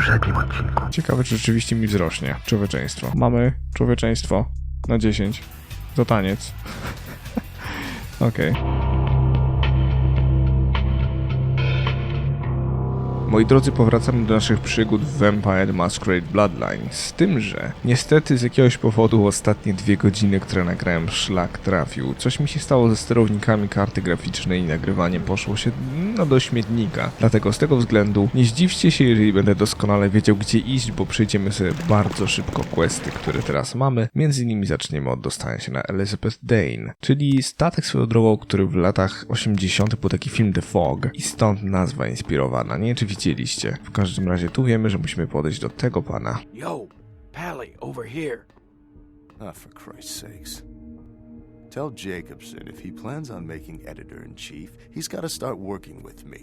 poprzednim odcinku. Ciekawe, czy rzeczywiście mi wzrośnie człowieczeństwo. Mamy człowieczeństwo na 10. To taniec. Okej. Moi drodzy, powracamy do naszych przygód w Vampire The Masquerade Bloodlines. Z tym, że niestety z jakiegoś powodu ostatnie 2 godziny, które nagrałem, szlak trafił. Coś mi się stało ze sterownikami karty graficznej i nagrywanie poszło się do śmietnika. Dlatego z tego względu nie zdziwcie się, jeżeli będę doskonale wiedział, gdzie iść, bo przejdziemy sobie bardzo szybko questy, które teraz mamy. Między innymi zaczniemy od dostania się na Elizabeth Dane, czyli statek swoją drogą, który w latach 80. był taki film The Fog i stąd nazwa inspirowana. Nie wiem, czy widzieliście. W każdym razie tu wiemy, że musimy podejść do tego pana. Yo, Pally, over here. For Christ's sakes. Tell Jacobson if he plans on making editor-in-chief, he's got to start working with me.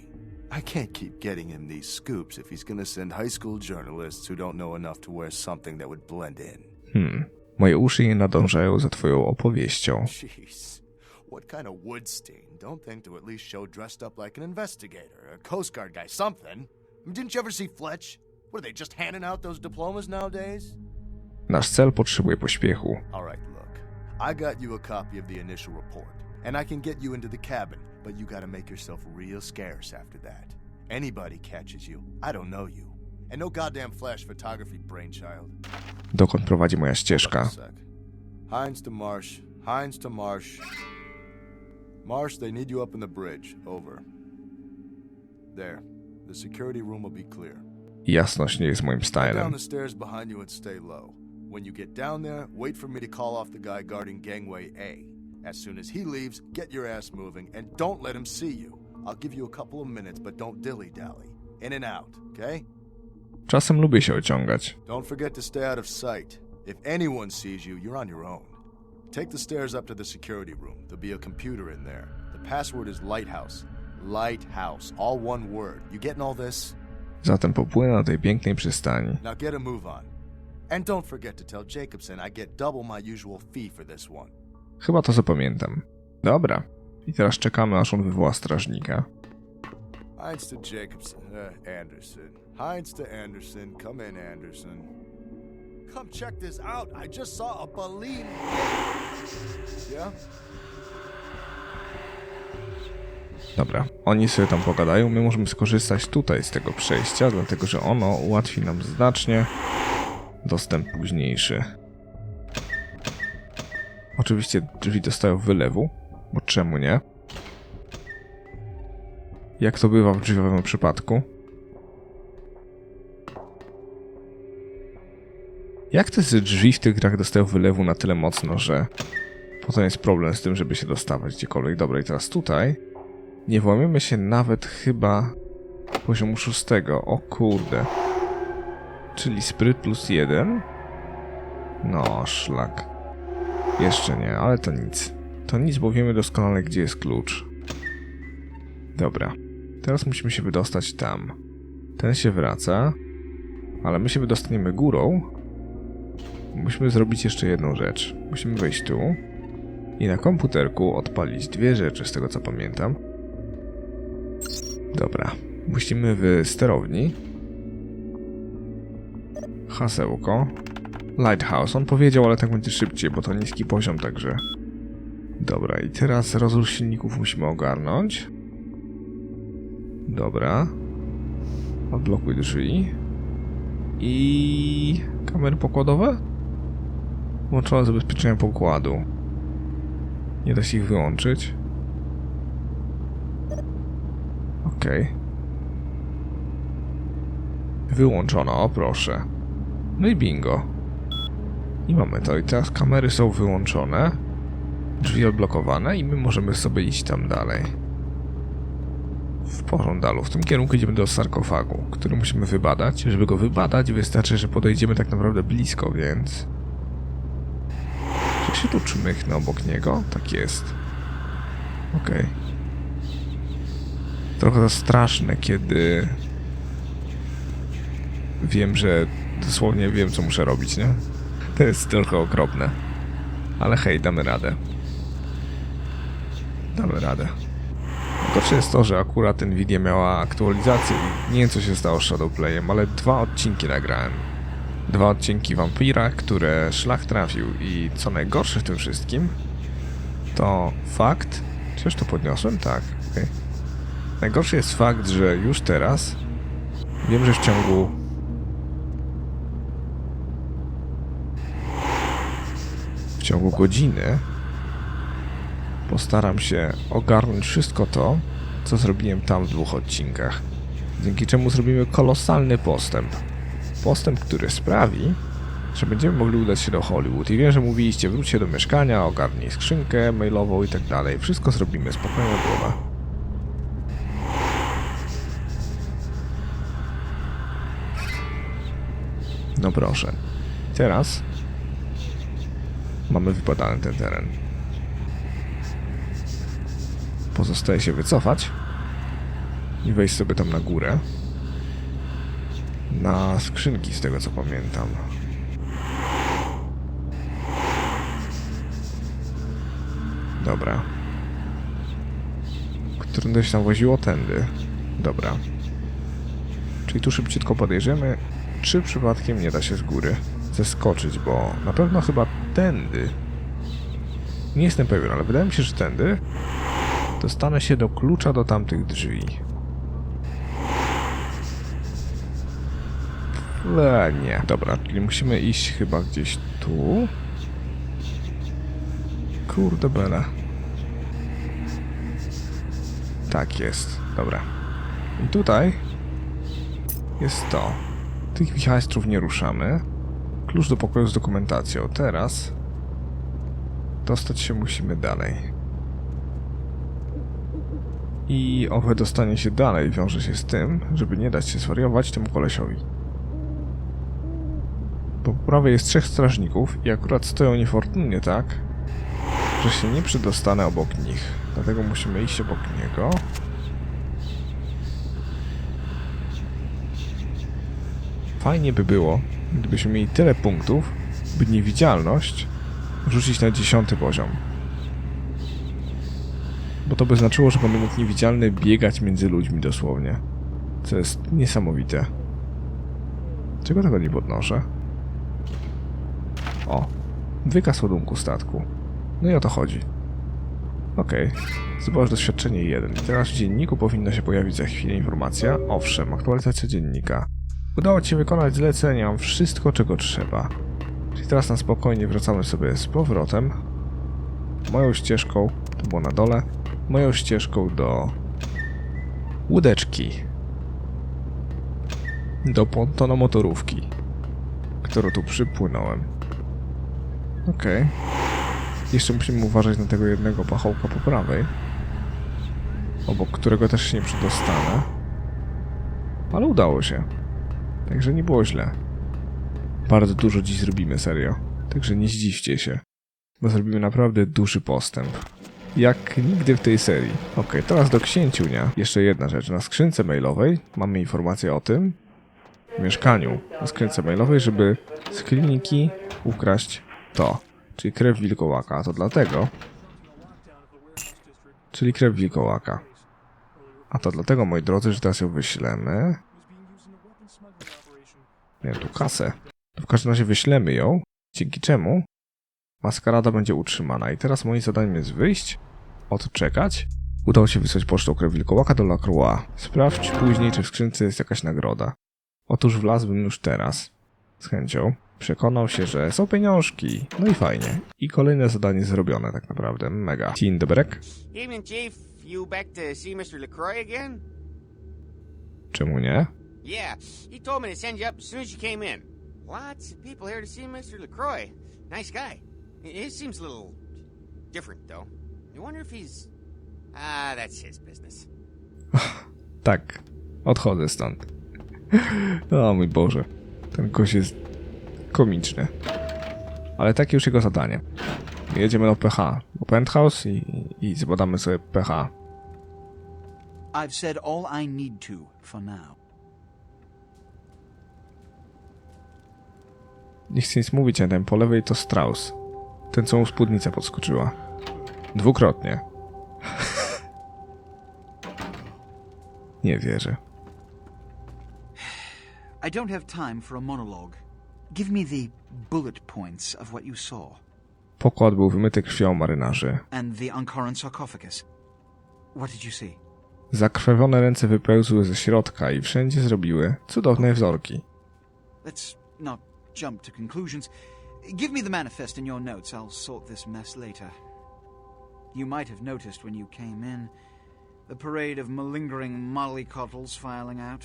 I can't keep getting him these scoops if he's gonna send high school journalists who don't know enough to wear something that would blend in. Moje uszy nie nadążają za twoją opowieścią. Jeez. What kind of Woodstein? Don't think to at least show dressed up like an investigator, a Coast Guard guy, something. Didn't you ever see Fletch? What, are they just handing out those diplomas nowadays? Nasz cel potrzebuje pośpiechu. All right, look. I got you a copy of the initial report, and I can get you into the cabin, but you gotta make yourself real scarce after that. Anybody catches you, I don't know you. And no goddamn flash photography, brainchild. Dokąd prowadzi moja ścieżka? Hines to Marsh. Hines to Marsh. Marsh, they need you up in the bridge. Over. There. The security room will be clear. Jasność nie jest moim Down stylem. the stairs behind you and stay low. When you get down there, wait for me to call off the guy guarding gangway A. As soon as he leaves, get your ass moving and don't let him see you. I'll give you a couple of minutes, but don't dilly-dally. In and out, okay? Czasem lubię się ociągać. Don't forget to stay out of sight. If anyone sees you, you're on your own. Take the stairs up to the security room. There'll be a computer in there. The password is Lighthouse. Lighthouse. All one word. You getting all this? Zatem popłynę do tej pięknej przystani. Now get a move on. And don't forget to tell Jacobson I get double my usual fee for this one. Chyba to zapamiętam. Dobra. I teraz czekamy, aż on wywoła strażnika. Hines to Jacobson. Anderson. Hines to Anderson. Come in, Anderson. Come check this out. I just saw a balloon. Yeah? Dobra, oni sobie tam pogadają, my możemy skorzystać tutaj z tego przejścia, dlatego że ono ułatwi nam znacznie dostęp późniejszy. Oczywiście drzwi dostają wylewu, bo czemu nie? Jak to bywa w drzwiowym przypadku? Jak te drzwi w tych grach dostają wylewu na tyle mocno, że potem jest problem z tym, żeby się dostawać gdziekolwiek. Dobra, i teraz tutaj nie włamiemy się nawet chyba poziomu 6. O kurde. Czyli spryt +1. No, szlak. Jeszcze nie, ale to nic. To nic, bo wiemy doskonale, gdzie jest klucz. Dobra. Teraz musimy się wydostać tam. Ten się wraca. Ale my się wydostaniemy górą. Musimy zrobić jeszcze jedną rzecz. Musimy wejść tu. I na komputerku odpalić 2 rzeczy, z tego co pamiętam. Dobra. Musimy w sterowni. Hasełko. Lighthouse. On powiedział, ale tak będzie szybciej, bo to niski poziom, także... Dobra, i teraz rozruch silników musimy ogarnąć. Dobra. Odblokuj drzwi. I... kamery pokładowe? Włączone zabezpieczenia pokładu. Nie da się ich wyłączyć. Okej. Wyłączono, o proszę. No i bingo. I mamy to. I teraz kamery są wyłączone. Drzwi odblokowane i my możemy sobie iść tam dalej. W pożądalu. W tym kierunku idziemy do sarkofagu, który musimy wybadać. Żeby go wybadać, wystarczy, że podejdziemy tak naprawdę blisko, więc... Czy się tu czmychnę obok niego? Tak jest. Okej. Trochę to straszne, kiedy... Wiem, że dosłownie wiem, co muszę robić, nie? To jest trochę okropne. Ale hej, damy radę. Damy radę. Gorsze jest to, że akurat ten Nvidia miała aktualizację i nie wiem co się stało z Shadowplayem, ale 2 odcinki nagrałem. 2 odcinki Vampira, które szlak trafił i co najgorsze w tym wszystkim, to fakt... Czy już to podniosłem? Tak, okej. Najgorszy jest fakt, że już teraz wiem, że w ciągu godziny postaram się ogarnąć wszystko to, co zrobiłem tam w 2 odcinkach. Dzięki czemu zrobimy kolosalny postęp. Postęp, który sprawi, że będziemy mogli udać się do Hollywood. I wiem, że mówiliście, wróćcie do mieszkania, ogarnij skrzynkę mailową i tak dalej. Wszystko zrobimy, spokojnie głowa. No proszę. Teraz mamy wypadany ten teren. Pozostaje się wycofać i wejść sobie tam na górę. Na skrzynki, z tego co pamiętam. Dobra. Którędy się tam woziło? Tędy. Dobra. Czyli tu szybciutko podejrzymy, czy przypadkiem nie da się z góry zeskoczyć, bo na pewno chyba tędy. Nie jestem pewien, ale wydaje mi się, że tędy dostanę się do klucza do tamtych drzwi. Nie. Dobra, czyli musimy iść chyba gdzieś tu. Kurde bele. Tak jest. Dobra. I tutaj jest to. Tych wichajstrów nie ruszamy. Klucz do pokoju z dokumentacją. Teraz dostać się musimy dalej. I owe dostanie się dalej wiąże się z tym, żeby nie dać się zwariować temu kolesiowi. Bo po prawej jest 3 strażników i akurat stoją niefortunnie tak, że się nie przedostanę obok nich. Dlatego musimy iść obok niego. Fajnie by było, gdybyśmy mieli tyle punktów, by niewidzialność wrzucić na 10. poziom. Bo to by znaczyło, że będę mógł niewidzialny biegać między ludźmi dosłownie. Co jest niesamowite. Czego tego nie podnoszę? O, wykaz ładunku statku. No i o to chodzi. Okej. Zobacz doświadczenie 1. I teraz w dzienniku powinna się pojawić za chwilę informacja. Owszem, aktualizacja dziennika. Udało ci się wykonać zlecenie, mam wszystko, czego trzeba. Czyli teraz na spokojnie wracamy sobie z powrotem. Moją ścieżką, to było na dole, moją ścieżką do łódeczki. Do pontonomotorówki, którą tu przypłynąłem. Okej. Jeszcze musimy uważać na tego jednego pachołka po prawej, obok którego też się nie przedostanę. Ale udało się. Także nie było źle. Bardzo dużo dziś zrobimy, serio. Także nie zdziwcie się, bo zrobimy naprawdę duży postęp. Jak nigdy w tej serii. Okej, teraz do księciunia. Jeszcze jedna rzecz. Na skrzynce mailowej mamy informację o tym, w mieszkaniu, na skrzynce mailowej, żeby z kliniki ukraść to. Czyli krew wilkołaka. A to dlatego... Czyli krew wilkołaka. A to dlatego, moi drodzy, że teraz ją wyślemy... Miałem tu kasę. W każdym razie wyślemy ją, dzięki czemu maskarada będzie utrzymana. I teraz moim zadaniem jest wyjść, odczekać. Udało się wysłać pocztą krew wilkołaka do Lacroix. Sprawdź później, czy w skrzynce jest jakaś nagroda. Otóż wlazłbym już teraz. Z chęcią. Przekonał się, że są pieniążki. No i fajnie. I kolejne zadanie zrobione tak naprawdę. Mega. Dzień dobry. Evening, Chief. You back to see Mr. LaCroix again? Czemu nie? Yeah, he told me to send you up as soon as you came in. Lots of people here to see Mr. LaCroix. Nice guy. He seems a little different, though. You wonder if he's... that's his business. Tak. Odchodzę stąd. O mój Boże. Ten gość jest komiczny. Ale takie już jego zadanie. Jedziemy do PH. Do Penthouse i zbadamy sobie PH. I've said all I need to for now. Nie chcę nic mówić, a ten po lewej to Strauss. Ten, co mu spódnica podskoczyła. Dwukrotnie. Nie wierzę. I don't have time for a monologue. Give me the bullet points of what you saw. Pokład był wymyty krwią marynarzy. And the Ankaran sarcophagus. What did you see? Zakrwawione ręce wypełzły ze środka i wszędzie zrobiły cudowne wzorki. Let's not jump to conclusions. Give me the manifest in your notes. I'll sort this mess later. You might have noticed when you came in the parade of malingering mollycoddles filing out.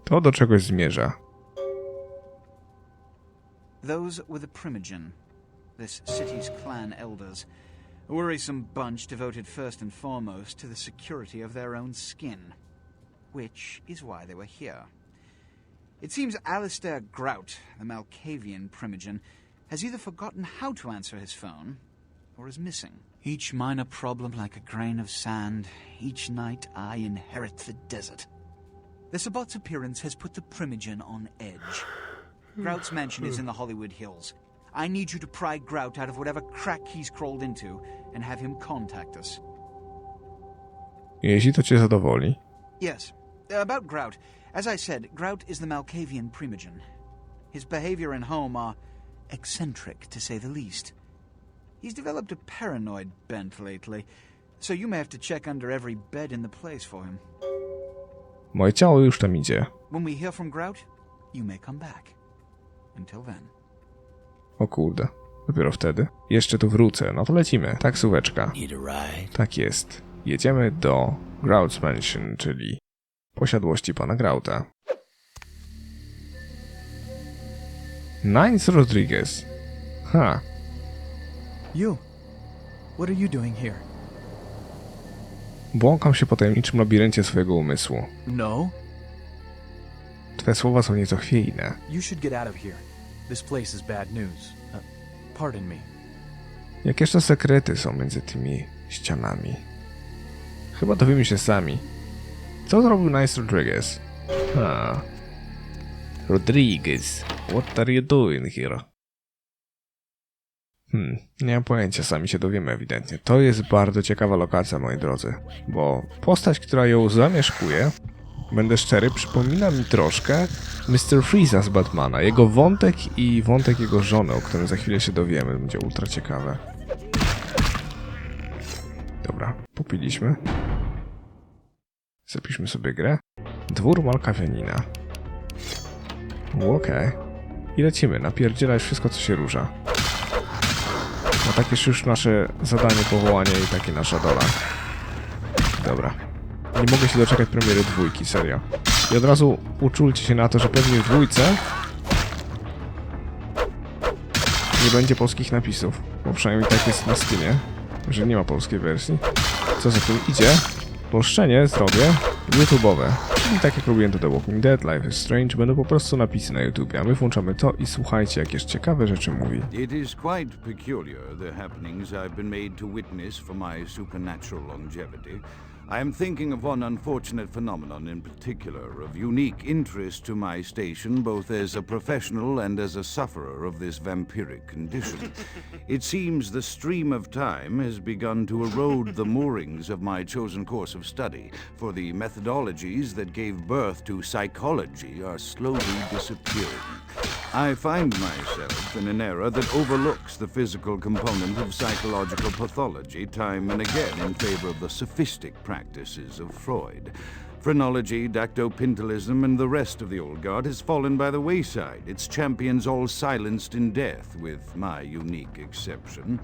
To do czegoś zmierza. Those were the Primogen, this city's clan elders, a worrisome bunch devoted first and foremost to the security of their own skin, which is why they were here. It seems Alistair Grout, the Malkavian Primogen, has either forgotten how to answer his phone, or is missing. Each minor problem like a grain of sand, each night I inherit the desert. The Sabbat's appearance has put the Primogen on edge. Grout's mansion is in the Hollywood Hills. I need you to pry Grout out of whatever crack he's crawled into and have him contact us. Jeśli to cię zadowoli. Yes. About Grout. As I said, Grout is the Malkavian Primogen. His behavior and home are eccentric, to say the least. He's developed a paranoid bent lately, so you may have to check under every bed in the place for him. Moje ciało już tam idzie. When we hear from Grout, you may come back. Until then. O kurde. Dopiero wtedy. Jeszcze tu wrócę. No to lecimy. Taksóweczka. Tak jest. Jedziemy do Grout's Mansion, czyli posiadłości pana Grouta. Nines Rodriguez. Ha. You. What are you doing here? Błąkam się po tajemniczym labiryncie swojego umysłu. No? Twe słowa są nieco chwiejne. You should get out of here. This place is bad news. Pardon me. Jakież to sekrety są między tymi ścianami. Chyba dowiemy się sami. Co zrobił Nice Rodriguez? Rodriguez, what are you doing here? Nie mam pojęcia, sami się dowiemy ewidentnie. To jest bardzo ciekawa lokacja, moi drodzy. Bo postać, która ją zamieszkuje, będę szczery, przypomina mi troszkę Mr. Freeza z Batmana. Jego wątek i wątek jego żony, o którym za chwilę się dowiemy. Będzie ultra ciekawe. Dobra, popiliśmy. Zapiszmy sobie grę. Dwór Malkawianina. Okej. I lecimy, napierdzielać wszystko, co się rusza. No takie już nasze zadanie, powołanie i takie nasza dola. Dobra. Nie mogę się doczekać premiery dwójki, serio. I od razu uczulcie się na to, że pewnie w dwójce nie będzie polskich napisów. Bo przynajmniej tak jest na Steamie, że nie ma polskiej wersji. Co za tym idzie? Spolszczenie zrobię YouTube'owe. Czyli tak jak robiłem to The Walking Dead, Life is Strange, będą po prostu napisy na YouTube, a my włączamy to i słuchajcie, jakież ciekawe rzeczy mówi. It is quite peculiar, the happenings I've been made to witness for my supernatural longevity. I am thinking of one unfortunate phenomenon in particular, of unique interest to my station, both as a professional and as a sufferer of this vampiric condition. It seems the stream of time has begun to erode the moorings of my chosen course of study, for the methodologies that gave birth to psychology are slowly disappearing. I find myself in an era that overlooks the physical component of psychological pathology time and again in favor of the sophistic practices of Freud. Phrenology, dactopintilism, and the rest of the old guard has fallen by the wayside, its champions all silenced in death, with my unique exception.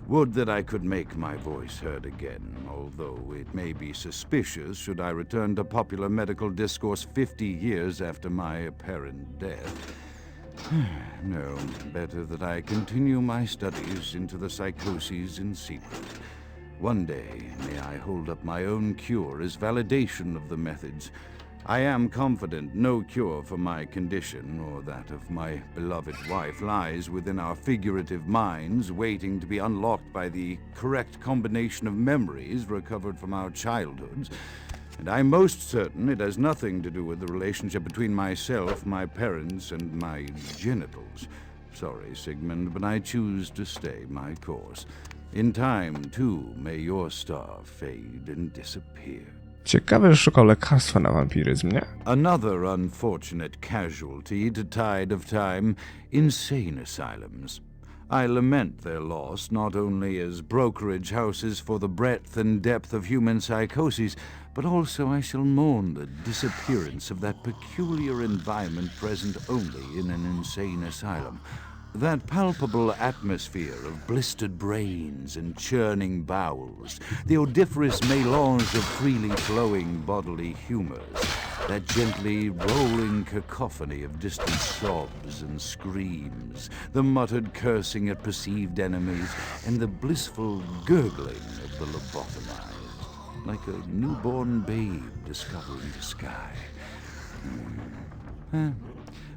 Would that I could make my voice heard again, although it may be suspicious should I return to popular medical discourse 50 years after my apparent death. No, better that I continue my studies into the psychoses in secret. One day, may I hold up my own cure as validation of the methods. I am confident no cure for my condition, or that of my beloved wife, lies within our figurative minds, waiting to be unlocked by the correct combination of memories recovered from our childhoods. And I'm most certain it has nothing to do with the relationship between myself, my parents, and my genitals. Sorry, Sigmund, but I choose to stay my course. In time, too, may your star fade and disappear. Ciekawe, że szukał lekarstwa na wampiryzm, nie? Another unfortunate casualty to tide of time, insane asylums. I lament their loss not only as brokerage houses for the breadth and depth of human psychoses, but also I shall mourn the disappearance of that peculiar environment present only in an insane asylum. That palpable atmosphere of blistered brains and churning bowels, the odoriferous melange of freely flowing bodily humors, that gently rolling cacophony of distant sobs and screams, the muttered cursing at perceived enemies, and the blissful gurgling of the lobotomized, like a newborn babe discovering the sky.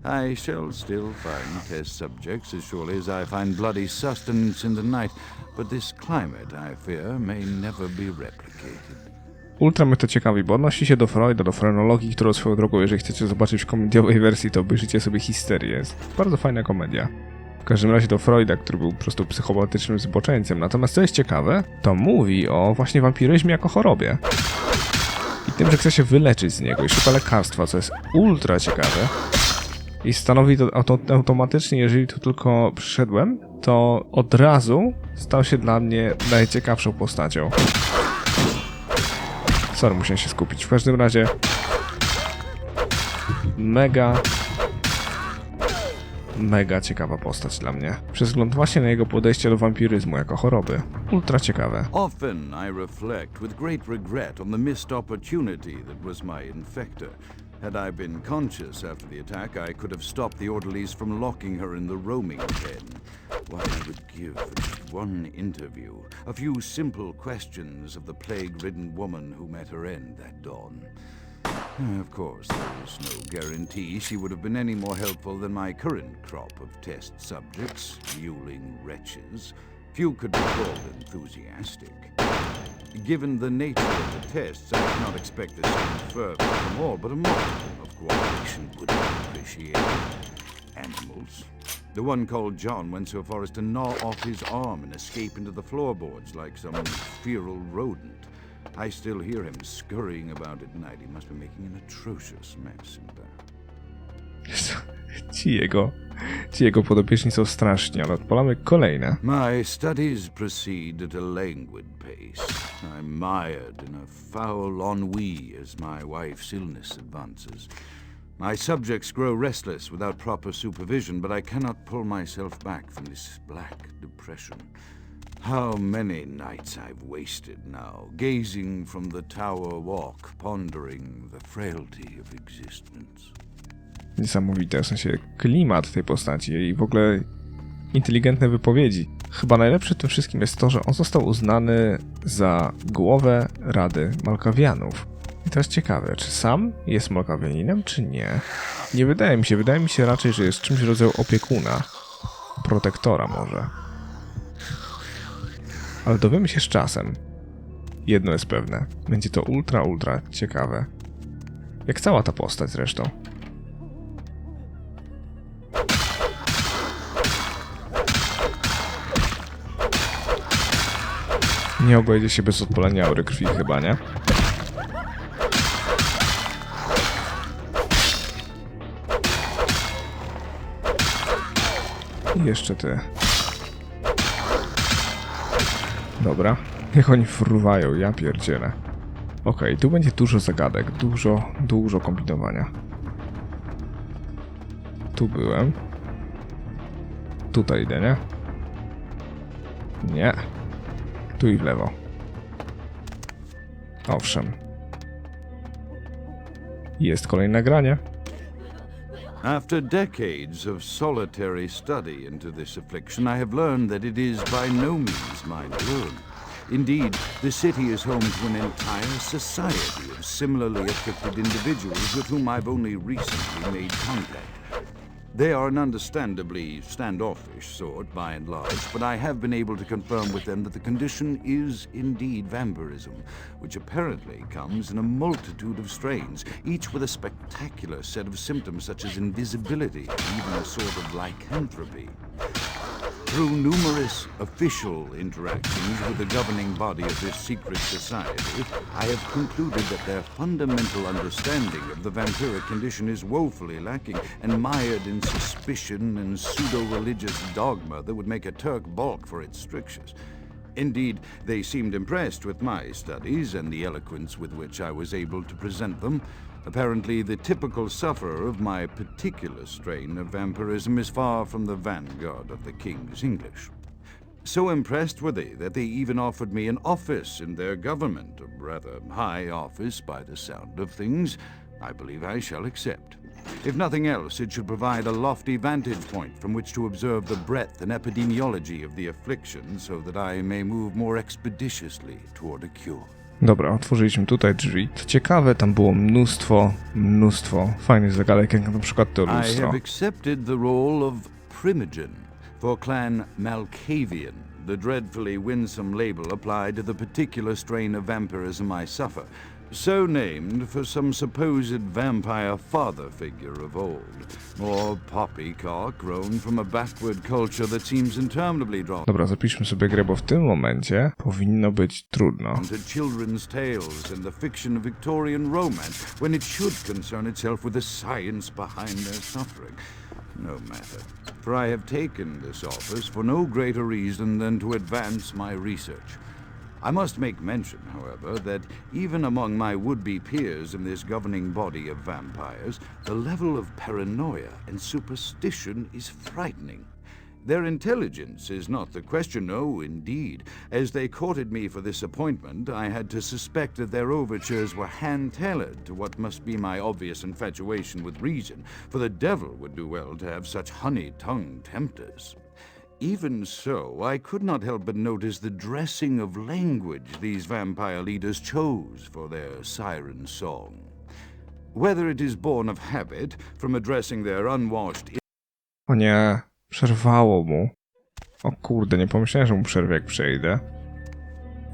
I shall still find test subjects as surely as I find bloody sustenance in the night, but this climate, I fear, may never be replicated. Ultra mnie to ciekawi, bo odnosi się do Freuda, do frenologii, którą swoją drogą, jeżeli chcecie zobaczyć w komediowej wersji, to obejrzyjcie sobie Histerię. Jest bardzo fajna komedia. W każdym razie do Freuda, który był po prostu psychopatycznym zboczeńcem. Natomiast co jest ciekawe, to mówi o właśnie wampiryzmie jako chorobie. I tym, że chce się wyleczyć z niego i szuka lekarstwa, co jest ultra ciekawe. I stanowi to automatycznie, jeżeli tu tylko przyszedłem, to od razu stał się dla mnie najciekawszą postacią. Sorry, musiałem się skupić. W każdym razie mega ciekawa postać dla mnie. Przez wzgląd właśnie na jego podejście do wampiryzmu jako choroby. Ultra ciekawe. Often I reflect with great regret on the missed opportunity that was my infector. Had I been conscious after the attack, I could have stopped the orderlies from locking her in the roaming pen. What I would give for just one interview, a few simple questions of the plague-ridden woman who met her end that dawn. Of course, there is no guarantee she would have been any more helpful than my current crop of test subjects, mewling wretches. Few could be called enthusiastic. Given the nature of the tests, I cannot expect the same fervor from all, but a modicum of cooperation would be appreciated. Animals. The one called John went so far as to gnaw off his arm and escape into the floorboards like some feral rodent. I still hear him scurrying about at night. He must be making an atrocious mess in there. Ci jego podopieczni są straszni, ale odpalamy kolejne. My studies proceed at a languid pace. I'm mired in a foul ennui as my wife's illness advances. My subjects grow restless without proper supervision, but I cannot pull myself back from this black depression. How many nights I've wasted now, gazing from the tower walk, pondering the frailty of existence. Niesamowite, w sensie klimat tej postaci i w ogóle inteligentne wypowiedzi. Chyba najlepsze w tym wszystkim jest to, że on został uznany za głowę Rady Malkawianów. I teraz ciekawe, czy sam jest Malkawianinem, czy nie? Nie wydaje mi się raczej, że jest czymś w rodzaju opiekuna, protektora może. Ale dowiemy się z czasem. Jedno jest pewne, będzie to ultra ciekawe. Jak cała ta postać zresztą. Nie obejdzie się bez odpalenia aury krwi chyba, nie? I jeszcze ty. Dobra. Niech oni fruwają, ja pierdzielę. Okej, tu będzie dużo zagadek, dużo kombinowania. Tu byłem. Tutaj idę, nie? Nie. Tu i w lewo. Owszem. Jest kolejne nagranie. After decades of solitary study into this affliction, I have learned that it is by no means mine alone. Indeed, the city is home to an entire society of similarly afflicted individuals with whom I've only recently made contact. They are an understandably standoffish sort by and large, but I have been able to confirm with them that the condition is indeed vampirism, which apparently comes in a multitude of strains, each with a spectacular set of symptoms such as invisibility and even a sort of lycanthropy. Through numerous official interactions with the governing body of this secret society, I have concluded that their fundamental understanding of the vampiric condition is woefully lacking and mired in suspicion and pseudo-religious dogma that would make a Turk balk for its strictures. Indeed, they seemed impressed with my studies and the eloquence with which I was able to present them. Apparently, the typical sufferer of my particular strain of vampirism is far from the vanguard of the King's English. So impressed were they that they even offered me an office in their government, a rather high office by the sound of things. I believe I shall accept. If nothing else, it should provide a lofty vantage point from which to observe the breadth and epidemiology of the affliction, so that I may move more expeditiously toward a cure. Dobra, otworzyliśmy tutaj drzwi. Co ciekawe, tam było mnóstwo fajnych zagadek, jak na przykład to I lustro. have accepted the role of Primogen for Clan Malkavian, the dreadfully winsome label applied to the particular strain of vampirism I suffer, so named for some supposed vampire father figure of old, or poppycock grown from a backward culture that seems interminably drawn Dobra, zapiszmy sobie grę, bo w tym momencie powinno być trudno. to children's tales and the fiction of Victorian romance, when it should concern itself with the science behind their suffering. No matter, for I have taken this office for no greater reason than to advance my research. I must make mention, however, that even among my would-be peers in this governing body of vampires, the level of paranoia and superstition is frightening. Their intelligence is not the question, no, indeed. As they courted me for this appointment, I had to suspect that their overtures were hand-tailored to what must be my obvious infatuation with reason, for the devil would do well to have such honey-tongued tempters. Even so, I could not help but notice the dressing of language these vampire leaders chose for their siren song. Whether it is born of habit, from addressing their unwashed... O nie, przerwało mu. O kurde, nie pomyślałem, że mu przerwie, jak przejdę.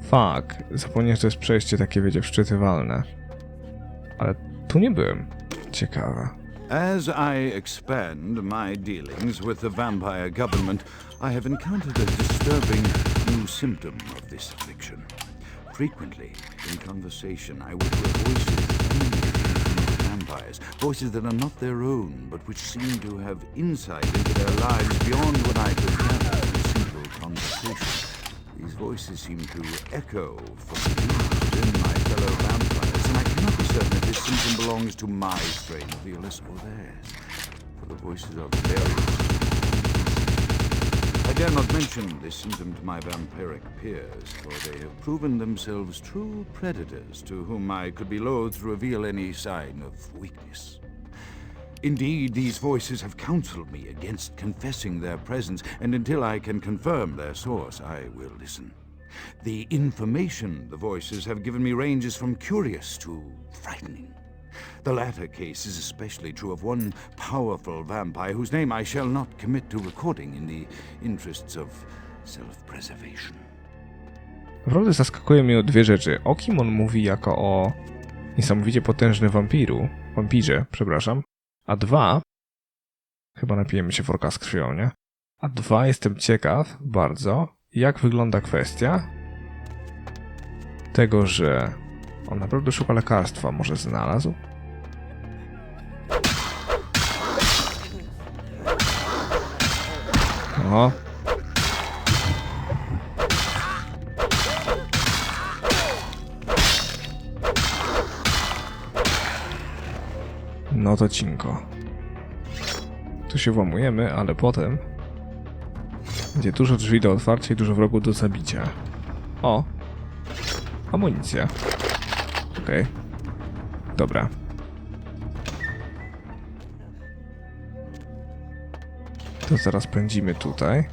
Fuck, zapomniałem, że to jest przejście takie, wiecie, wczytywalne. Ale tu nie byłem. Ciekawe. As I expand my dealings with the vampire government, I have encountered a disturbing new symptom of this affliction. Frequently, in conversation, I would hear voices emanating from the vampires, voices that are not their own, but which seem to have insight into their lives beyond what I could gather from simple conversation. These voices seem to echo from within my fellow vampires, and I cannot be certain if this symptom belongs to my strain of illness or theirs, for the voices are various. I dare not mention this symptom to my vampiric peers, for they have proven themselves true predators to whom I could be loath to reveal any sign of weakness. Indeed, these voices have counseled me against confessing their presence, and until I can confirm their source, I will listen. The information the voices have given me ranges from curious to frightening. The latter case is especially true of one powerful vampire whose name I shall not commit to recording in the interests of self-preservation. Naprawdę zaskakuje mnie o dwie rzeczy. O kim on mówi jako o niesamowicie potężnym wampirze, przepraszam. A dwa, chyba napijemy się worka z krwią, nie? A dwa, jestem ciekaw bardzo, jak wygląda kwestia tego, że on naprawdę szuka lekarstwa. Może znalazł? O. No to cinko. Tu się włamujemy, ale potem będzie dużo drzwi do otwarcia i dużo wrogów do zabicia. O! Amunicja. Okej. Dobra. To zaraz pędzimy tutaj.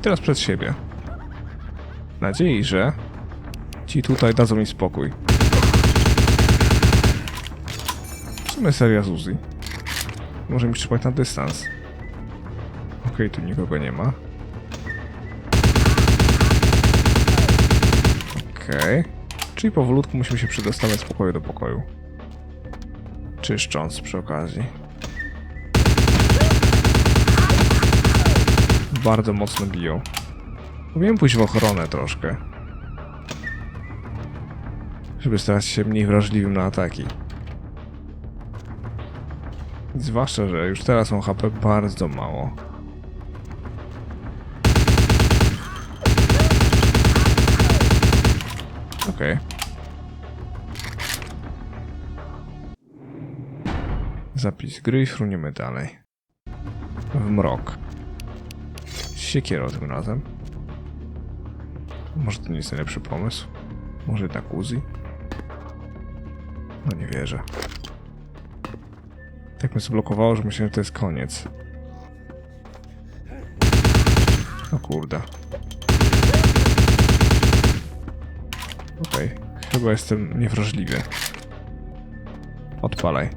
No i teraz przed siebie. W nadziei, że ci tutaj dadzą mi spokój. W sumie seria z Uzi. Może mi trzymać na dystans. Okej, tu nikogo nie ma. Okej. Czyli powolutku musimy się przedostawać z pokoju do pokoju. Czyszcząc przy okazji. Bardzo mocno biją. Powinienem pójść w ochronę troszkę. Żeby stać się mniej wrażliwym na ataki. Zwłaszcza, że już teraz mam HP bardzo mało. Okej. Zapis gry i fruniemy dalej. W mrok. Siekierą tym razem. Może to nie jest najlepszy pomysł. Może jednak Uzi? No nie wierzę. Tak mnie zablokowało, że myślałem, że to jest koniec. O kurde. Okej. Chyba jestem niewrażliwy. Odpalaj.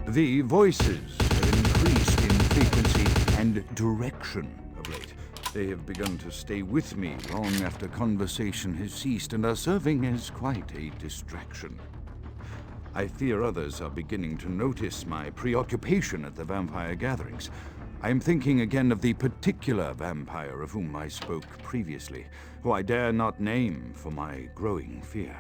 The voices have increased in frequency and direction of late. They have begun to stay with me long after conversation has ceased and are serving as quite a distraction. I fear others are beginning to notice my preoccupation at the vampire gatherings. I am thinking again of the particular vampire of whom I spoke previously, who I dare not name for my growing fear.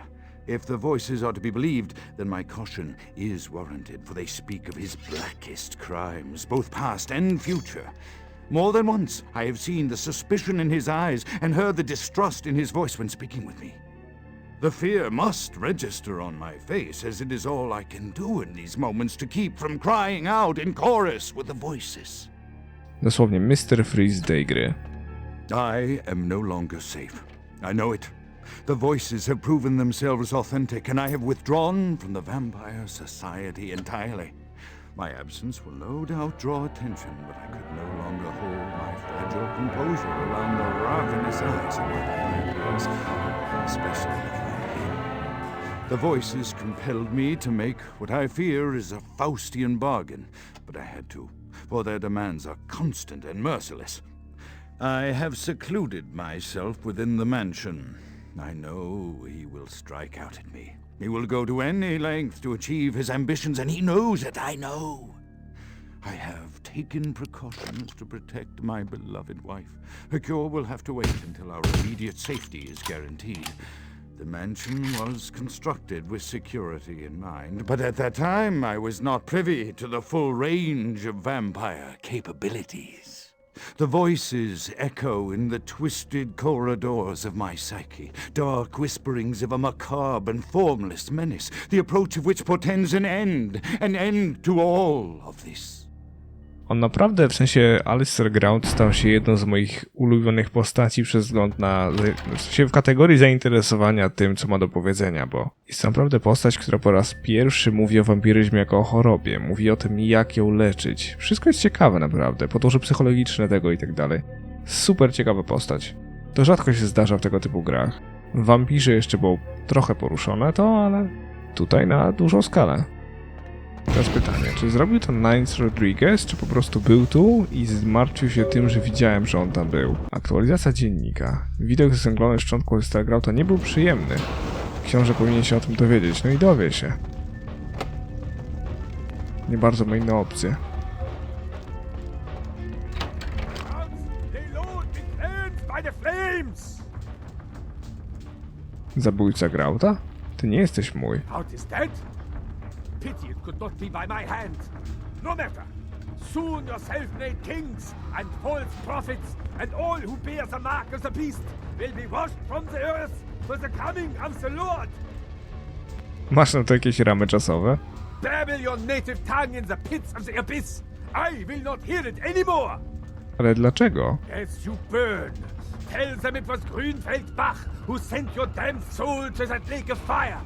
If the voices are to be believed, then my caution is warranted, for they speak of his blackest crimes, both past and future. More than once, I have seen the suspicion in his eyes and heard the distrust in his voice when speaking with me. The fear must register on my face, as it is all I can do in these moments to keep from crying out in chorus with the voices. Dosłownie Mr. Freeze tej gry. I am no longer safe. I know it. The voices have proven themselves authentic, and I have withdrawn from the Vampire Society entirely. My absence will no doubt draw attention, but I could no longer hold my fragile composure around the ravenous eyes of my vampires, especially the vampire. The voices compelled me to make what I fear is a Faustian bargain, but I had to, for their demands are constant and merciless. I have secluded myself within the mansion. I know he will strike out at me. He will go to any length to achieve his ambitions, and he knows it, I know. I have taken precautions to protect my beloved wife. Her cure will have to wait until our immediate safety is guaranteed. The mansion was constructed with security in mind, but at that time I was not privy to the full range of vampire capabilities. The voices echo in the twisted corridors of my psyche, dark whisperings of a macabre and formless menace, the approach of which portends an end to all of this. On naprawdę, w sensie Alistair Grant stał się jedną z moich ulubionych postaci przez wzgląd na, w sensie w kategorii zainteresowania tym, co ma do powiedzenia, bo jest to naprawdę postać, która po raz pierwszy mówi o wampiryzmie jako o chorobie, mówi o tym, jak ją leczyć. Wszystko jest ciekawe naprawdę, podłoże psychologiczne tego i tak dalej. Super ciekawa postać. To rzadko się zdarza w tego typu grach. W Wampirze jeszcze było trochę poruszone to, ale tutaj na dużą skalę. Teraz pytanie, czy zrobił to Nines Rodriguez, czy po prostu był tu i zmartwił się tym, że widziałem, że on tam był? Aktualizacja dziennika. Widok zesęglony szczątku Alistaira Granta nie był przyjemny. Książę powinien się o tym dowiedzieć, no i dowie się. Nie bardzo ma inne opcje. Zabójca Grauta? Ty nie jesteś mój. Pity it could not be by my hand. No matter. Soon your self-made kings and false prophets and all who bear the mark of the beast will be washed from the earth for the coming of the Lord. Masz na to jakieś ramy czasowe? Babble your native tongue in the pits of the abyss. I will not hear it anymore. Ale dlaczego? As you burn, tell them it was Grünfeld Bach who sent your damned soul to that lake of fire.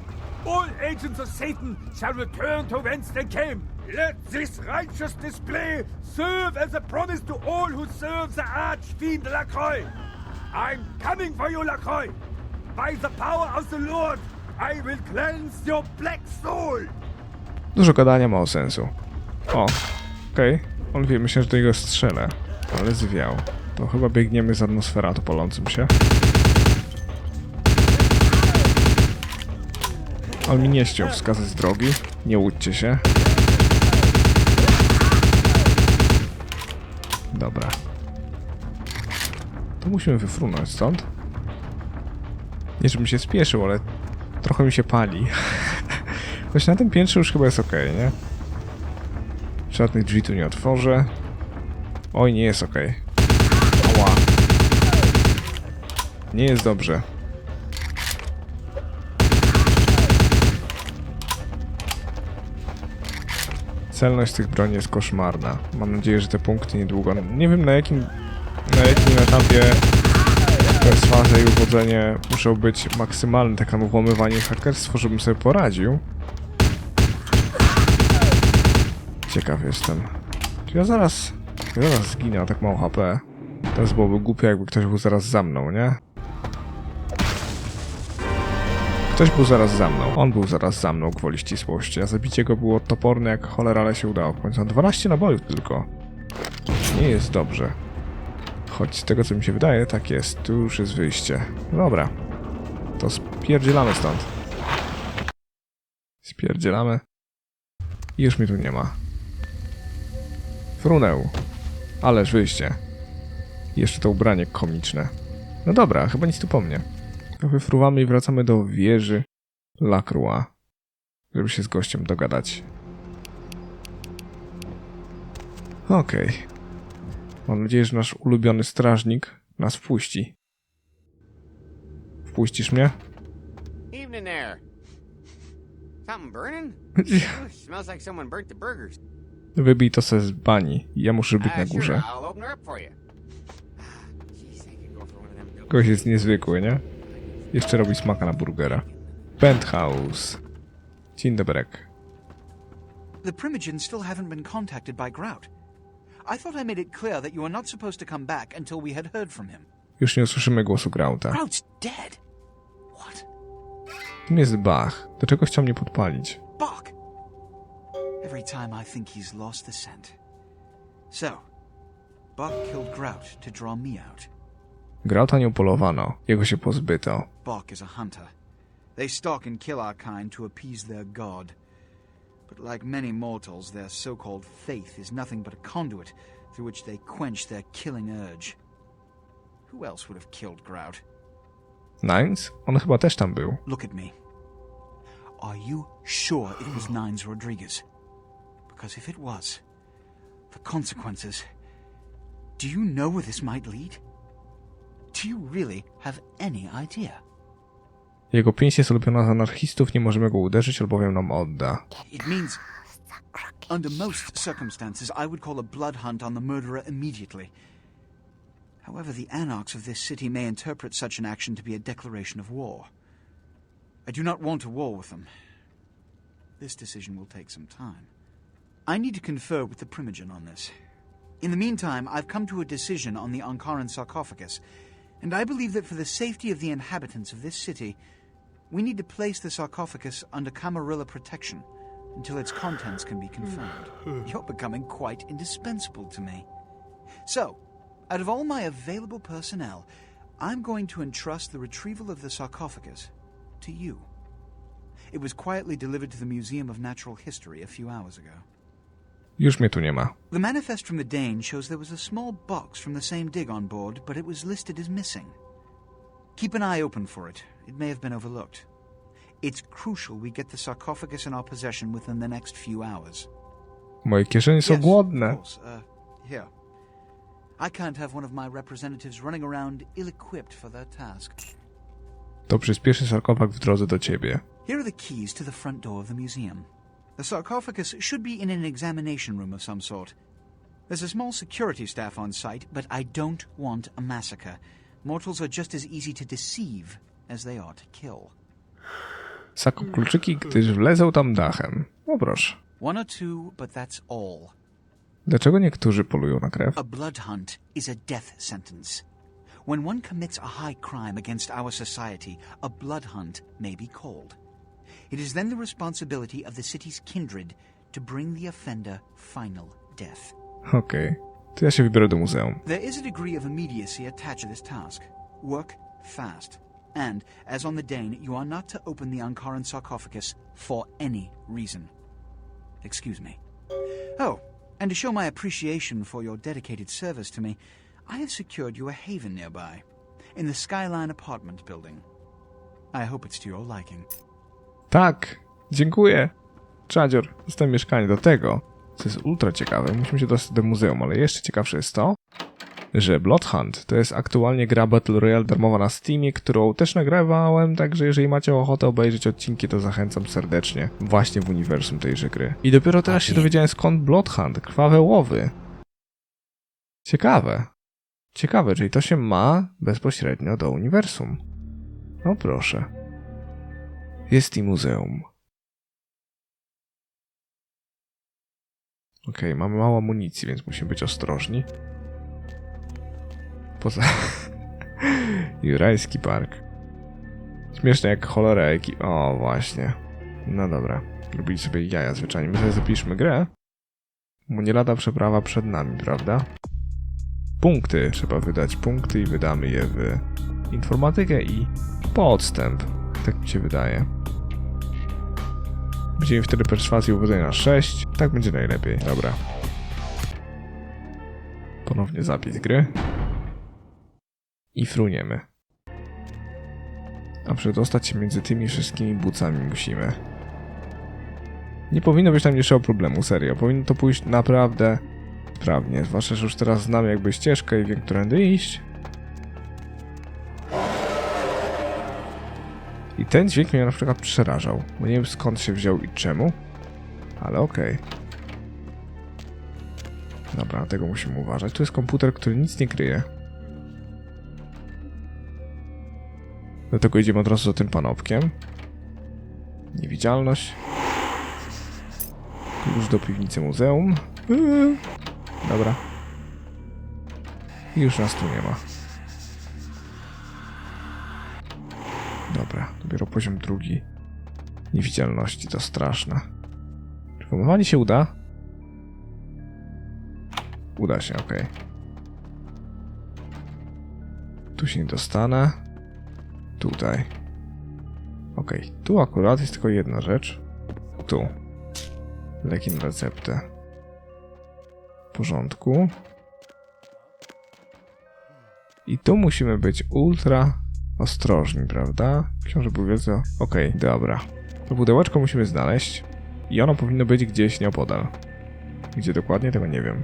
All agents of Satan shall return to whence they came. Let this righteous display serve as a promise to all who serve the archfiend Lacroix. I'm coming for you, Lacroix. By the power of the Lord, I will cleanse your black soul. Dużo gadania mało sensu. O, okej. On wie, myślę, że do niego strzelę. Ale zwiał. To chyba biegniemy z atmosferatu palącym się. On mi nie chciał wskazać z drogi. Nie łudźcie się. Dobra. To musimy wyfrunąć stąd. Nie, żebym się spieszył, ale trochę mi się pali. Właśnie na tym piętrze już chyba jest ok, nie? Żadnych drzwi tu nie otworzę. Oj, nie jest ok. Ała. Nie jest dobrze. Celność tych broni jest koszmarna. Mam nadzieję, że te punkty niedługo... Nie wiem na jakim etapie perswazja i uwodzenie muszą być maksymalne, tak samo włamywanie i hakerstwo, żebym sobie poradził. Ciekaw jestem. Czy ja zaraz zginę, a tak mało HP. Teraz byłoby głupio, jakby ktoś był zaraz za mną, nie? Ktoś był zaraz za mną. On był zaraz za mną, gwoli ścisłości. A zabicie go było toporne jak cholera, ale się udało. W końcu mam 12 nabojów tylko. Nie jest dobrze. Choć z tego, co mi się wydaje, tak jest. Tu już jest wyjście. Dobra. To spierdzielamy stąd. Spierdzielamy. I już mnie tu nie ma. Frunęł. Ależ wyjście. I jeszcze to ubranie komiczne. No dobra, chyba nic tu po mnie. To wyfruwamy i wracamy do wieży Lacroix, żeby się z gościem dogadać. Okej. Mam nadzieję, że nasz ulubiony strażnik nas wpuści. Wpuścisz mnie? Evening there. Something burning? Smells like someone burnt the burgers. Wybij to se z bani. Ja muszę być na Sure, górze. I'll open her up for you. Jeez, I could go for one of them. Gość jest niezwykły, nie? Jeszcze robi smaka na burgera. Penthouse. Dzień dobry. The Primogens still haven't been contacted by Grout. I thought I made it clear that you are not supposed to come back until we had heard from him. Już nie usłyszymy głosu Grouta. Grout's dead. What? Tym jest Bach. Do czego chciał mnie podpalić? Buck! Every time I think he's lost the scent. So, Buck killed Grout to draw me out. Grouta nie upolowano. Jego się pozbyto. Buck is a hunter. They stalk and kill our kind to appease their god. But like many mortals, their so-called faith is nothing but a conduit through which they quench their killing urge. Who else would have killed Grout? Nines? On chyba też tam był. Look at me. Are you sure it was Nines Rodriguez? Because if it was, the consequences... Do you know where this might lead? Do you really have any idea? Jego pięść jest ulubiona z anarchistów, nie możemy go uderzyć, albowiem nam odda. It means, under most circumstances, I would call a blood hunt on the murderer immediately. However, the anarchs of this city may interpret such an action to be a declaration of war. I do not want a war with them. This decision will take some time. I need to confer with the Primogen on this. In the meantime, I've come to a decision on the Ankaran sarcophagus, and I believe that for the safety of the inhabitants of this city, we need to place the sarcophagus under Camarilla protection until its contents can be confirmed. You're becoming quite indispensable to me. So, out of all my available personnel, I'm going to entrust the retrieval of the sarcophagus to you. It was quietly delivered to the Museum of Natural History a few hours ago. Już mnie tu nie ma. The manifest from the Dane shows there was a small box from the same dig on board, but it was listed as missing. Keep an eye open for it. It may have been overlooked. It's crucial we get the sarcophagus in our possession within the next few hours. Moje kieszenie są głodne. Of course. Here. I can't have one of my representatives running around ill-equipped for their task. To przyspieszy sarkofag w drodze do ciebie. Here are the keys to the front door of the museum. The sarcophagus should be in an examination room of some sort. There's a small security staff on site, but I don't want a massacre. Mortals are just as easy to deceive as they are to kill. Zakup kluczyki, gdyż wlezał tam dachem. No proszę. One or two, but that's all. Dlaczego niektórzy polują na krew? A blood hunt is a death sentence. When one commits a high crime against our society, a blood hunt may be called. It is then the responsibility of the city's kindred to bring the offender final death. Okej. To ja się wybiorę do muzeum. There is a degree of immediacy attached to this task. Work fast. And, as on the Dane, you are not to open the Ankaran sarcophagus for any reason. Excuse me. Oh, and to show my appreciation for your dedicated service to me, I have secured you a haven nearby, in the Skyline apartment building. I hope it's to your liking. Tak, dziękuję. Czadzior, dostałem mieszkanie do tego, co jest ultra ciekawe. Musimy się dostać do muzeum, ale jeszcze ciekawsze jest to, że Blood Hunt to jest aktualnie gra Battle Royale darmowa na Steamie, którą też nagrywałem, także jeżeli macie ochotę obejrzeć odcinki, to zachęcam serdecznie właśnie w uniwersum tejże gry. I dopiero teraz się dowiedziałem, skąd Blood Hunt, krwawe łowy. Ciekawe. Ciekawe, czyli to się ma bezpośrednio do uniwersum. No proszę. Jest i muzeum. Okej, mamy mało amunicji, więc musimy być ostrożni. Poza... Jurajski park. Śmieszne jak cholera O, właśnie. No dobra. Robili sobie jaja zwyczajnie. My sobie zapiszmy grę. Bo nie lada przeprawa przed nami, prawda? Punkty. Trzeba wydać punkty i wydamy je w informatykę i podstęp. Tak mi się wydaje. Będziemy wtedy perswazję uwodzenia na 6. Tak będzie najlepiej. Dobra. Ponownie zapis gry. I fruniemy. A przedostać się między tymi wszystkimi bucami musimy. Nie powinno być tam jeszcze problemu, serio. Powinno to pójść naprawdę sprawnie. Zwłaszcza, że już teraz znam jakby ścieżkę i wiem, którędy iść. I ten dźwięk mnie na przykład przerażał. Bo nie wiem skąd się wziął i czemu. Ale okej. Dobra, na tego musimy uważać. Tu jest komputer, który nic nie kryje. Dlatego idziemy od razu za tym panopkiem. Niewidzialność. Klucz do piwnicy muzeum. Dobra. I już nas tu nie ma. Dobra, dopiero poziom drugi. Niewidzialności, to straszne. Czy pomowanie się uda? Uda się, okej. Tu się nie dostanę. Tutaj. Okej, tu akurat jest tylko jedna rzecz. Tu. Leki na receptę. W porządku. I tu musimy być ultra ostrożni, prawda? Książę był wiedzy. Okej, dobra. To pudełeczko musimy znaleźć. I ono powinno być gdzieś nieopodal. Gdzie dokładnie, tego nie wiem.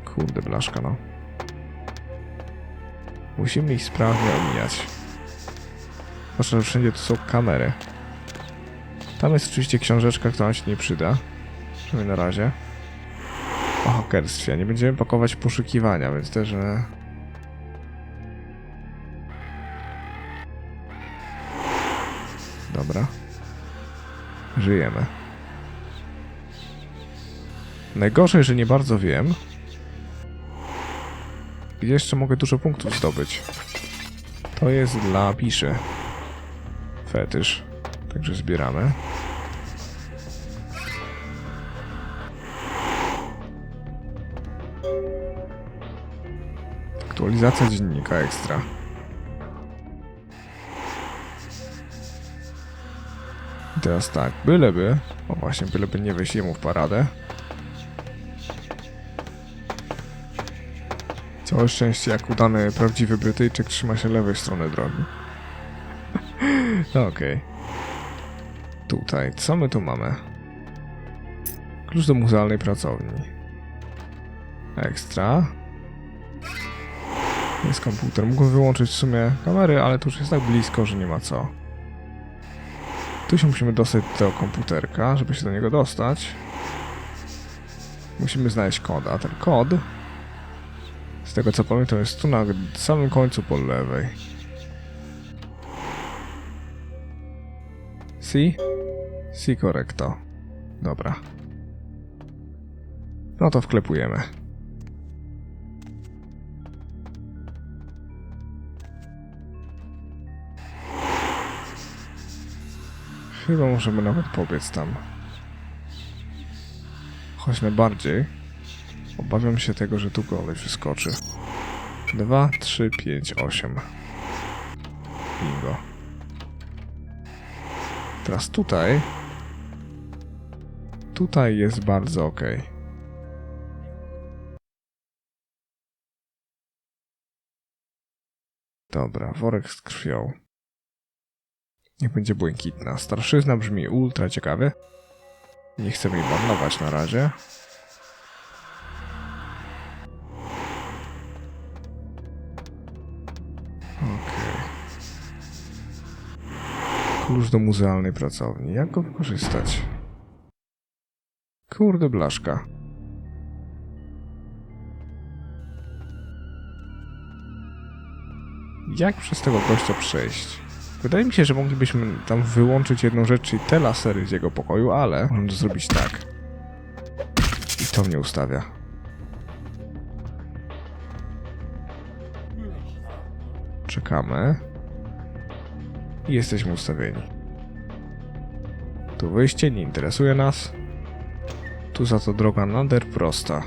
Kurde, blaszka, no. Musimy ich sprawnie omijać. Zwłaszcza, że wszędzie tu są kamery. Tam jest oczywiście książeczka, która nam się nie przyda. Przynajmniej na razie. O hakerstwie. Nie będziemy pakować poszukiwania, więc też... Dobra. Żyjemy. Najgorzej, że nie bardzo wiem, gdzie jeszcze mogę dużo punktów zdobyć. To jest dla piszy. Fetysz. Także zbieramy. Aktualizacja dziennika ekstra. I teraz tak, byleby... O właśnie, byleby nie wejść jemu w paradę. Całe szczęście, jak udany prawdziwy Brytyjczyk trzyma się lewej strony drogi. Okej. Tutaj, co my tu mamy? Klucz do muzealnej pracowni. Ekstra. Jest komputer. Mógłbym wyłączyć w sumie kamery, ale tu już jest tak blisko, że nie ma co. Tu się musimy dostać do tego komputerka, żeby się do niego dostać. Musimy znaleźć kod, a ten kod... Z tego co pamiętam jest tu na samym końcu po lewej. Si? Si correcto. Dobra. No to wklepujemy. Chyba możemy nawet pobiec tam. Choć najbardziej obawiam się tego, że tu koleś wyskoczy. 2, 3, 5, 8. Bingo. Teraz tutaj. Tutaj jest bardzo ok. Dobra, worek z krwią. Niech będzie błękitna. Starszyzna brzmi ultra ciekawie. Nie chcę jej marnować na razie. Okej. Klucz do muzealnej pracowni. Jak go wykorzystać? Kurde blaszka. Jak przez tego gościa przejść? Wydaje mi się, że moglibyśmy tam wyłączyć jedną rzecz, czyli te lasery z jego pokoju, ale możemy to zrobić tak. I to mnie ustawia. Czekamy. I jesteśmy ustawieni. Tu wyjście nie interesuje nas. Tu za to droga nader prosta.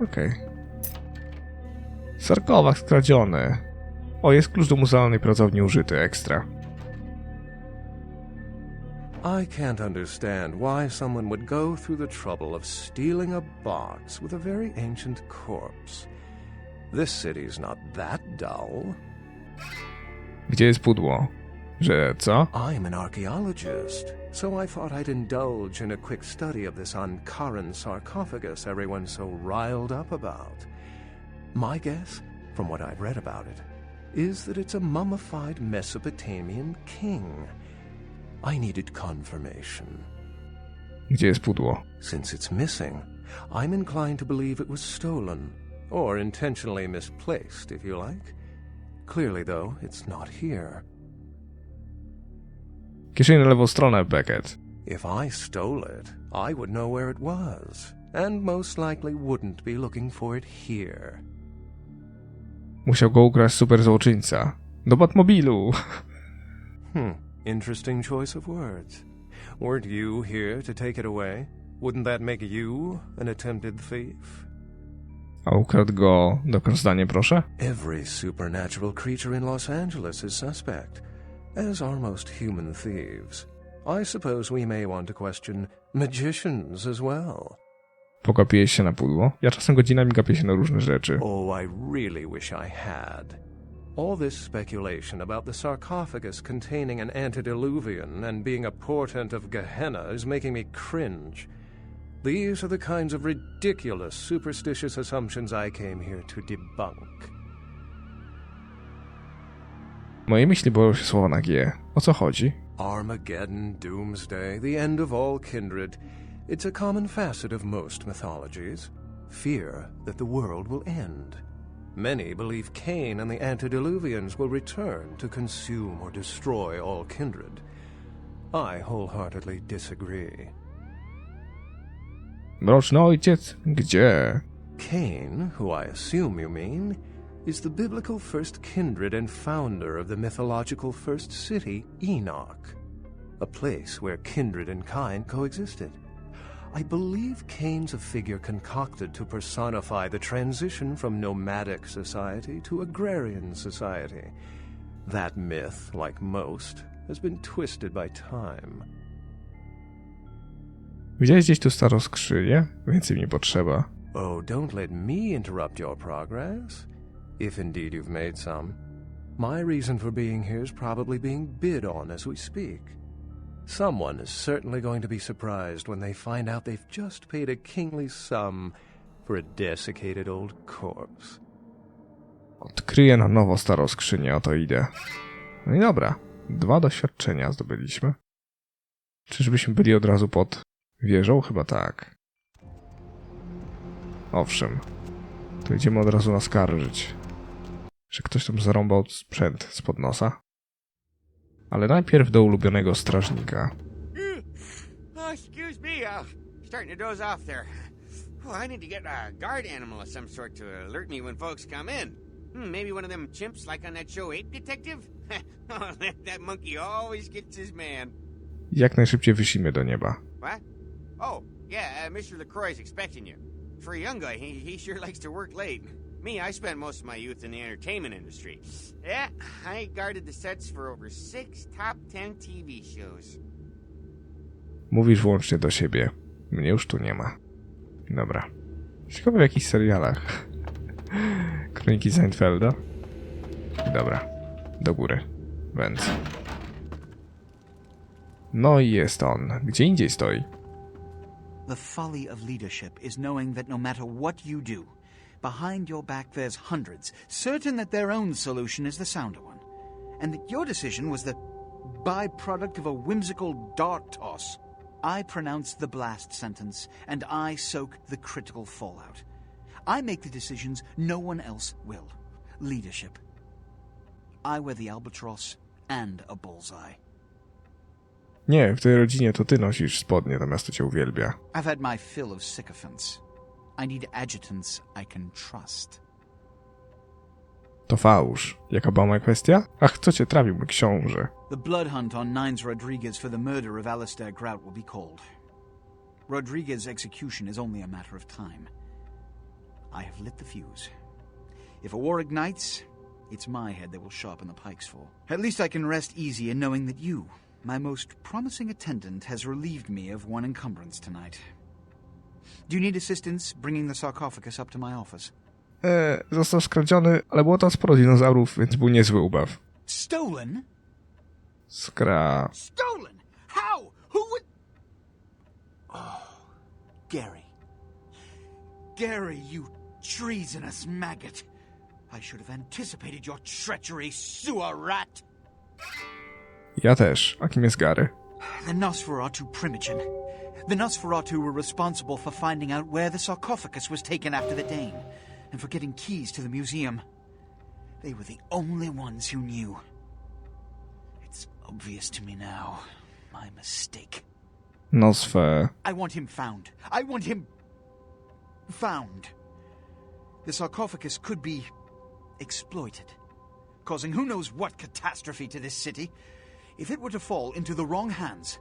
Okej. Sarkofag skradziony. O, jest klucz do muzealnej pracowni użyty, ekstra. I can't understand why someone would go through the trouble of stealing a box with a very ancient corpse. This city's not that dull. Gdzie jest pudło? Że co? I'm an archaeologist, so I thought I'd indulge in a quick study of this Ankaran sarcophagus everyone's so riled up about. My guess, from what I've read about it, is that it's a mummified Mesopotamian king. I needed confirmation. Gdzie jest pudło? Since it's missing, I'm inclined to believe it was stolen, or intentionally misplaced, if you like. Clearly, though, it's not here. Kieszeń na lewą stronę, Beckett. If I stole it, I would know where it was, and most likely wouldn't be looking for it here. Musiał go ukraść super złoczyńca. Do Batmobilu. Interesting choice of words. Weren't you here to take it away? Wouldn't that make you an attempted thief? A ukradł go do rozdania, proszę? Every supernatural creature in Los Angeles is suspect, as are most human thieves. I suppose we may want to question magicians as well. Pogapiłeś się na pudło? Ja czasem godzinami gapię się na różne rzeczy. Oh, I really wish I had. All this speculation about the sarcophagus containing an antediluvian and being a portent of Gehenna is making me cringe. These are the kinds of ridiculous, superstitious assumptions I came here to debunk. Moje myśli boją się słowa na G. O co chodzi? Armageddon, doomsday, the end of all kindred. It's a common facet of most mythologies. Fear that the world will end. Many believe Cain and the antediluvians will return to consume or destroy all kindred. I wholeheartedly disagree. Mroczny ojciec? Gdzie? Cain, who I assume you mean, is the biblical first kindred and founder of the mythological first city, Enoch, a place where kindred and kind coexisted. I believe Cain's a figure concocted to personify the transition from nomadic society to agrarian society. That myth, like most, has been twisted by time. Widziałeś gdzieś tu starą skrzynię? Więcej mi potrzeba. Oh, don't let me interrupt your progress, if indeed you've made some. My reason for being here is probably being bid on as we speak. Someone is certainly going to be surprised when they find out they've just paid a kingly sum for a desiccated old corpse. Odkryję na nowo starą skrzynię, o to idę. No i dobra, 2 doświadczenia zdobyliśmy. Czyżbyśmy byli od razu pod wieżą? Chyba tak. Owszem, to idziemy od razu naskarżyć, że ktoś tam zarąbał sprzęt spod nosa. Ale najpierw do ulubionego strażnika. Yeah, starting to doze off there. Oh, I need to get a guard animal of some sort to alert me when folks come in. Maybe one of them chimps like on that show Ape Detective? Oh, that monkey always gets his man. Jak najszybciej wyślimy do nieba. What? Oh, yeah, Mr. LaCroix's expecting you. For a young guy, he sure likes to work late. Me, I spent most of my youth in the entertainment industry. Yeah, I guarded the sets for over 6 top 10 TV shows. Mówisz włącznie do siebie. Mnie już tu nie ma. Dobra. Ciekawe w jakichś serialach. Kroniki Seinfelda. Dobra. Do góry. Więc. No i jest on. Gdzie indziej stoi. The folly of leadership is knowing that no matter what you do, behind your back there's hundreds, certain that their own solution is the sounder one, and that your decision was the byproduct of a whimsical dart toss. I pronounce the blast sentence, and I soak the critical fallout. I make the decisions no one else will. Leadership. I wear the albatross and a bullseye. Nie, w tej rodzinie to ty nosisz spodnie, natomiast to cię uwielbia. I've had my fill of sycophants. I need adjutants I can trust. To fałsz. Jaka była moja kwestia? Ach, co cię trawił, mój książę. The blood hunt on Nines Rodriguez for the murder of Alistair Grout will be called. Rodriguez's execution is only a matter of time. I have lit the fuse. If a war ignites, it's my head they will sharpen the pikes for. At least I can rest easy in knowing that you, my most promising attendant, has relieved me of one encumbrance tonight. Do you need assistance bringing the sarcophagus up to my office? Został skradziony, ale było tam sporo dinozaurów, więc był niezły ubaw. Stolen? Stolen? How? Who would... Oh, Gary. Gary, you treasonous maggot. I should have anticipated your treachery, sewer rat. Ja też. A kim jest Gary? The Nosferatu Primogen. The Nosferatu were responsible for finding out where the sarcophagus was taken after the Dane, and for getting keys to the museum. They were the only ones who knew. It's obvious to me now. My mistake. Nosfe. I want him found. I want him found. The sarcophagus could be exploited, causing who knows what catastrophe to this city. If it were to fall into the wrong hands...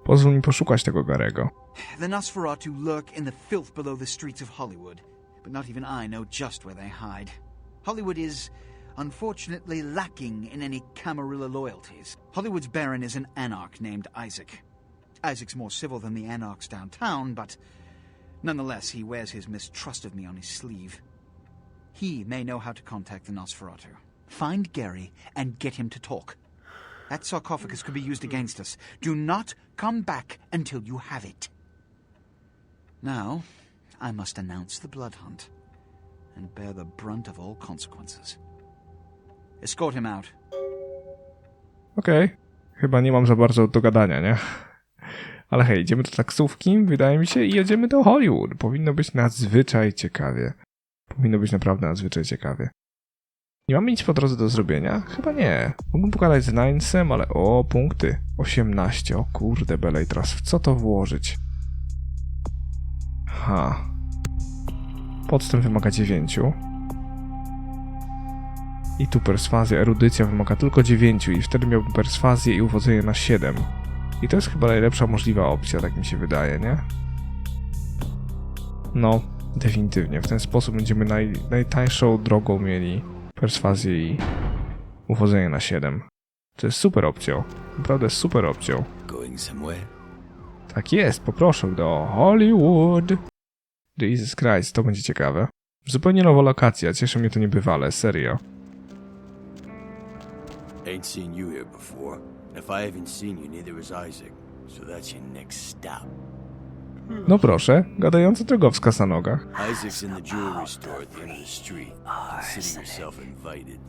Pozwól mi poszukać tego Garego. The Nosferatu lurk in the filth below the streets of Hollywood, but not even I know just where they hide. Hollywood is, unfortunately, lacking in any Camarilla loyalties. Hollywood's baron is an anarch named Isaac. Isaac's more civil than the anarchs downtown, but nonetheless he wears his mistrust of me on his sleeve. He may know how to contact the Nosferatu. Find Gary and get him to talk. That sarcophagus could be used against us. Do not come back until you have it. Now, I must announce the blood hunt and bear the brunt of all consequences. Escort him out. Okej. Chyba nie mam za bardzo do gadania, nie? Ale hej, idziemy do taksówki, wydaje mi się, i jedziemy do Hollywood. Powinno być nadzwyczaj ciekawie. Powinno być naprawdę nadzwyczaj ciekawie. Nie mamy nic po drodze do zrobienia? Chyba nie. Mógłbym pogadać z Ninesem, ale o, punkty. 18. O kurde bele, i teraz w co to włożyć? Podstęp wymaga 9. I tu perswazja, erudycja wymaga tylko 9 i wtedy miałbym perswazję i uwodzenie na 7. I to jest chyba najlepsza możliwa opcja, tak mi się wydaje, nie? No, definitywnie. W ten sposób będziemy najtańszą drogą mieli perswazję i uwodzenie na 7. To jest super opcją. Naprawdę super opcją. Tak jest, poproszę do Hollywood. Jesus Christ, to będzie ciekawe. Zupełnie nowa lokacja, cieszy mnie to niebywale, serio. Ain't seen you here before. If I haven't seen you, neither has Isaac. So that's your next stop. No proszę, gadająca drogowskaz na nogach. Isaac's in the jewelry store at the end of the street. Consider yourself invited.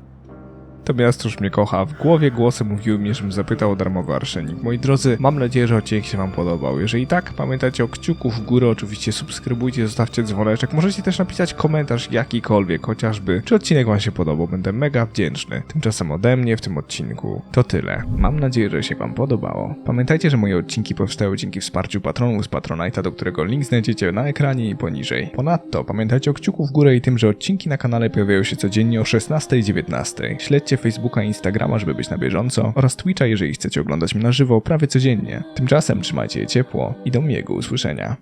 To miasto już mnie kocha. W głowie głosy mówiły mi, żebym zapytał o darmowy arszenik. Moi drodzy, mam nadzieję, że odcinek się wam podobał. Jeżeli tak, pamiętajcie o kciuku w górę, oczywiście subskrybujcie, zostawcie dzwoneczek. Możecie też napisać komentarz jakikolwiek, chociażby, czy odcinek wam się podobał. Będę mega wdzięczny. Tymczasem ode mnie w tym odcinku to tyle. Mam nadzieję, że się wam podobało. Pamiętajcie, że moje odcinki powstały dzięki wsparciu patronów z Patronite'a, do którego link znajdziecie na ekranie i poniżej. Ponadto pamiętajcie o kciuku w górę i tym, że odcinki na kanale pojawiają się codziennie o 16 i 19. Śledźcie Facebooka i Instagrama, żeby być na bieżąco, oraz Twitcha, jeżeli chcecie oglądać mnie na żywo prawie codziennie. Tymczasem trzymajcie je ciepło i do miłego usłyszenia.